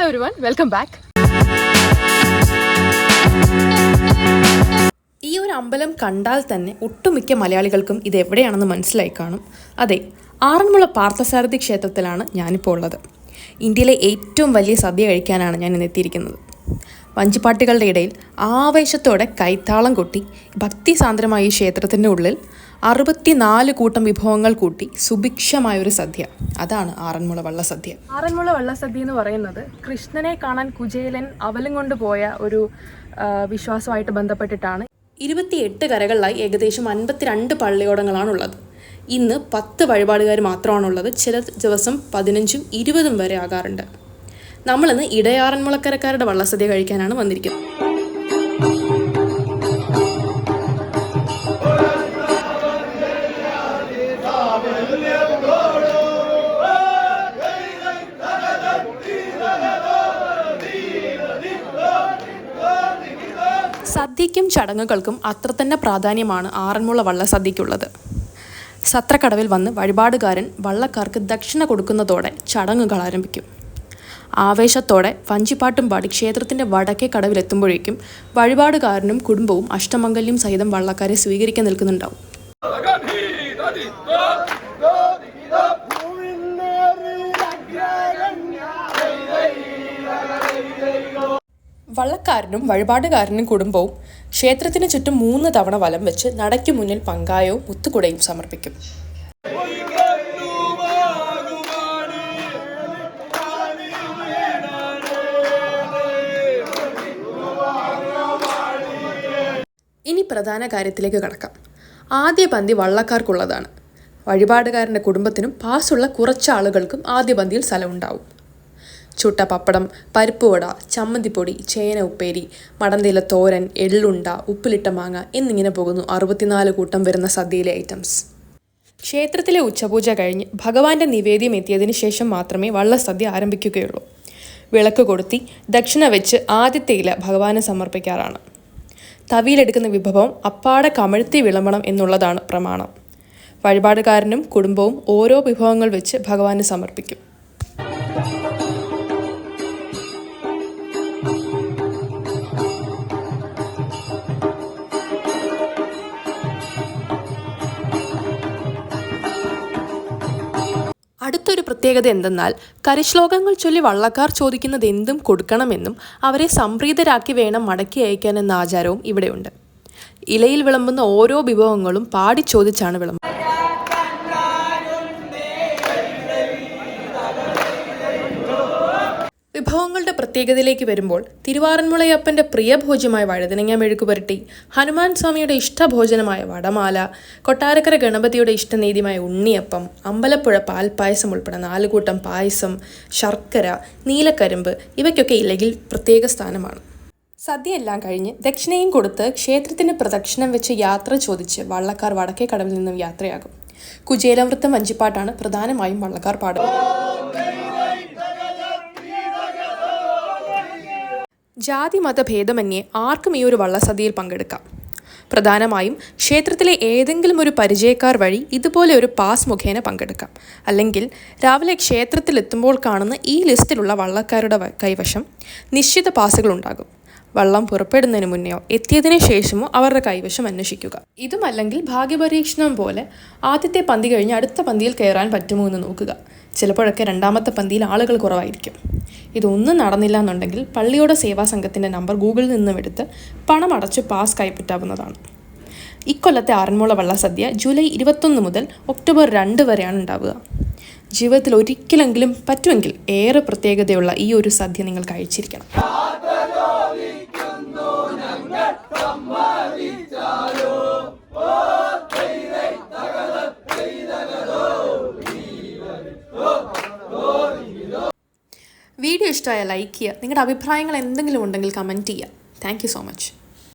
Everyone, welcome back. ഈ ഒരു അമ്പലം കണ്ടാൽ തന്നെ ഒട്ടുമിക്ക മലയാളികൾക്കും ഇത് എവിടെയാണെന്ന് മനസ്സിലായി കാണും. അതെ, ആറന്മുള പാർത്ഥസാരഥി ക്ഷേത്രത്തിലാണ് ഞാനിപ്പോൾ ഉള്ളത്. ഇന്ത്യയിലെ ഏറ്റവും വലിയ സദ്യ കഴിക്കാനാണ് ഞാൻ ഇന്ന് എത്തിയിരിക്കുന്നത്. വഞ്ചിപ്പാട്ടുകളുടെ ഇടയിൽ ആവേശത്തോടെ കൈത്താളം കൊട്ടി ഭക്തിസാന്ദ്രമായ ഈ ക്ഷേത്രത്തിൻ്റെ ഉള്ളിൽ 64 കൂട്ടം വിഭവങ്ങൾ കൂട്ടി സുഭിക്ഷമായൊരു സദ്യ. അതാണ് ആറന്മുള വള്ളസദ്യ. ആറന്മുള വള്ളസദ്യ എന്ന് പറയുന്നത് കൃഷ്ണനെ കാണാൻ കുചേലൻ അവലും കൊണ്ടുപോയ ഒരു വിശ്വാസമായിട്ട് ബന്ധപ്പെട്ടിട്ടാണ്. 28 കരകളിലായി ഏകദേശം 52 പള്ളിയോടങ്ങളാണുള്ളത്. ഇന്ന് 10 വഴിപാടുകാർ മാത്രമാണുള്ളത്. ചില ദിവസം 15ഉം 20ഉം വരെ ആകാറുണ്ട്. നമ്മളിന്ന് ഇടയാറന്മുളക്കരക്കാരുടെ വള്ളസദ്യ കഴിക്കാനാണ് വന്നിരിക്കുന്നത്. സദ്യയ്ക്കും ചടങ്ങുകൾക്കും അത്ര തന്നെ പ്രാധാന്യമാണ് ആറന്മുള വള്ളസദ്യയ്ക്കുള്ളത്. സത്രക്കടവിൽ വന്ന് വഴിപാടുകാരൻ വള്ളക്കാർക്ക് ദക്ഷിണ കൊടുക്കുന്നതോടെ ചടങ്ങുകൾ ആരംഭിക്കും. ആവേശത്തോടെ വഞ്ചിപ്പാട്ടും പാടി ക്ഷേത്രത്തിൻ്റെ വടക്കേ കടവിലെത്തുമ്പോഴേക്കും വഴിപാടുകാരനും കുടുംബവും അഷ്ടമംഗല്യം സഹിതം വള്ളക്കാരെ സ്വീകരിക്കാൻ നിൽക്കുന്നുണ്ടാവും. വള്ളക്കാരനും വഴിപാടുകാരനും കുടുംബവും ക്ഷേത്രത്തിന് ചുറ്റും 3 തവണ വലം വെച്ച് നടയ്ക്ക് മുന്നിൽ പങ്കായവും മുത്തുകുടയും സമർപ്പിക്കും. ഇനി പ്രധാന കാര്യത്തിലേക്ക് കടക്കാം. ആദ്യ പന്തി വള്ളക്കാർക്കുള്ളതാണ്. വഴിപാടുകാരൻ്റെ കുടുംബത്തിനും പാസ്സുള്ള കുറച്ച് ആളുകൾക്കും ആദ്യ പന്തിയിൽ സ്ഥലമുണ്ടാവും. ചുട്ട പപ്പടം, പരിപ്പുവട, ചമ്മന്തിപ്പൊടി, ചേന ഉപ്പേരി, മടന്തയില തോരൻ, എള്ളുണ്ട, ഉപ്പിലിട്ട മാങ്ങ എന്നിങ്ങനെ പോകുന്നു 64 കൂട്ടം വരുന്ന സദ്യയിലെ ഐറ്റംസ്. ക്ഷേത്രത്തിലെ ഉച്ചപൂജ കഴിഞ്ഞ് ഭഗവാന്റെ നിവേദ്യം എത്തിയതിന് ശേഷം മാത്രമേ വള്ളസദ്യ ആരംഭിക്കുകയുള്ളൂ. വിളക്ക് കൊളുത്തി ദക്ഷിണ വെച്ച് ആദ്യത്തെ ഇല ഭഗവാന് സമർപ്പിക്കാറാണ്. തവിയിലെടുക്കുന്ന വിഭവം അപ്പാടെ കമഴ്ത്തി വിളമ്പണം എന്നുള്ളതാണ് പ്രമാണം. വഴിപാടുകാരനും കുടുംബവും ഓരോ വിഭവങ്ങൾ വെച്ച് ഭഗവാന് സമർപ്പിക്കും. അടുത്തൊരു പ്രത്യേകത എന്തെന്നാൽ കരിശ്ലോകങ്ങൾ ചൊല്ലി വള്ളക്കാർ ചോദിക്കുന്നത് എന്തും കൊടുക്കണമെന്നും അവരെ സംപ്രീതരാക്കി വേണം മടക്കി അയക്കാൻ എന്ന ആചാരവും ഇവിടെയുണ്ട്. ഇലയിൽ വിളമ്പുന്ന ഓരോ വിഭവങ്ങളും പാടി ചോദിച്ചാണ് വിളമ്പുന്നത്. വിഭവങ്ങളുടെ പ്രത്യേകതയിലേക്ക് വരുമ്പോൾ തിരുവാറന്മുളയപ്പൻ്റെ പ്രിയഭോജ്യമായ വഴുതനങ്ങ മെഴുക്കുപുരട്ടി, ഹനുമാൻ സ്വാമിയുടെ ഇഷ്ടഭോജനമായ വടമാല, കൊട്ടാരക്കര ഗണപതിയുടെ ഇഷ്ടനേദ്യമായ ഉണ്ണിയപ്പം, അമ്പലപ്പുഴ പാൽപ്പായസം ഉൾപ്പെടെ 4 കൂട്ടം പായസം, ശർക്കര, നീലക്കരിമ്പ് ഇവയ്ക്കൊക്കെ ഇല്ലെങ്കിൽ പ്രത്യേക സ്ഥാനമാണ്. സദ്യയെല്ലാം കഴിഞ്ഞ് ദക്ഷിണയും കൊടുത്ത് ക്ഷേത്രത്തിന് പ്രദക്ഷിണം വെച്ച് യാത്ര ചോദിച്ച് വള്ളക്കാർ വടക്കേ കടവിൽ നിന്നും യാത്രയാകും. കുചേലവൃത്തം വഞ്ചിപ്പാട്ടാണ് പ്രധാനമായും വള്ളക്കാർ പാടുന്നത്. ജാതി മതഭേദമന്യേ ആർക്കും ഈ ഒരു വള്ളസദ്യയിൽ പങ്കെടുക്കാം. പ്രധാനമായും ക്ഷേത്രത്തിലെ ഏതെങ്കിലും ഒരു പരിചയക്കാർ വഴി ഇതുപോലെ ഒരു പാസ് മുഖേന പങ്കെടുക്കാം. അല്ലെങ്കിൽ രാവിലെ ക്ഷേത്രത്തിലെത്തുമ്പോൾ കാണുന്ന ഈ ലിസ്റ്റിലുള്ള വള്ളക്കാരുടെ കൈവശം നിശ്ചിത പാസുകളുണ്ടാകും. വള്ളം പുറപ്പെടുന്നതിന് മുന്നെയോ എത്തിയതിനു ശേഷമോ അവരുടെ കൈവശം അന്വേഷിക്കുക. ഇതുമല്ലെങ്കിൽ ഭാഗ്യപരീക്ഷണം പോലെ ആദ്യത്തെ പന്തി കഴിഞ്ഞ് അടുത്ത പന്തിയിൽ കയറാൻ പറ്റുമോ എന്ന് നോക്കുക. ചിലപ്പോഴൊക്കെ രണ്ടാമത്തെ പന്തിയിൽ ആളുകൾ കുറവായിരിക്കും. ഇതൊന്നും നടന്നില്ല എന്നുണ്ടെങ്കിൽ പള്ളിയോട സേവാ സംഘത്തിൻ്റെ നമ്പർ ഗൂഗിളിൽ നിന്നും എടുത്ത് പണം അടച്ച് പാസ് കൈപ്പറ്റാവുന്നതാണ്. ഇക്കൊല്ലത്തെ ആറന്മുള വള്ളസദ്യ ജൂലൈ 21 മുതൽ ഒക്ടോബർ 2 വരെയാണ് ഉണ്ടാവുക. ജീവിതത്തിൽ ഒരിക്കലെങ്കിലും പറ്റുമെങ്കിൽ ഏറെ പ്രത്യേകതയുള്ള ഈ ഒരു സദ്യ നിങ്ങൾ കഴിച്ചിരിക്കണം. വീഡിയോ ഇഷ്ടമായ ലൈക്ക് ചെയ്യുക. നിങ്ങളുടെ അഭിപ്രായങ്ങൾ എന്തെങ്കിലും ഉണ്ടെങ്കിൽ കമൻറ്റ് ചെയ്യുക. Thank you so much.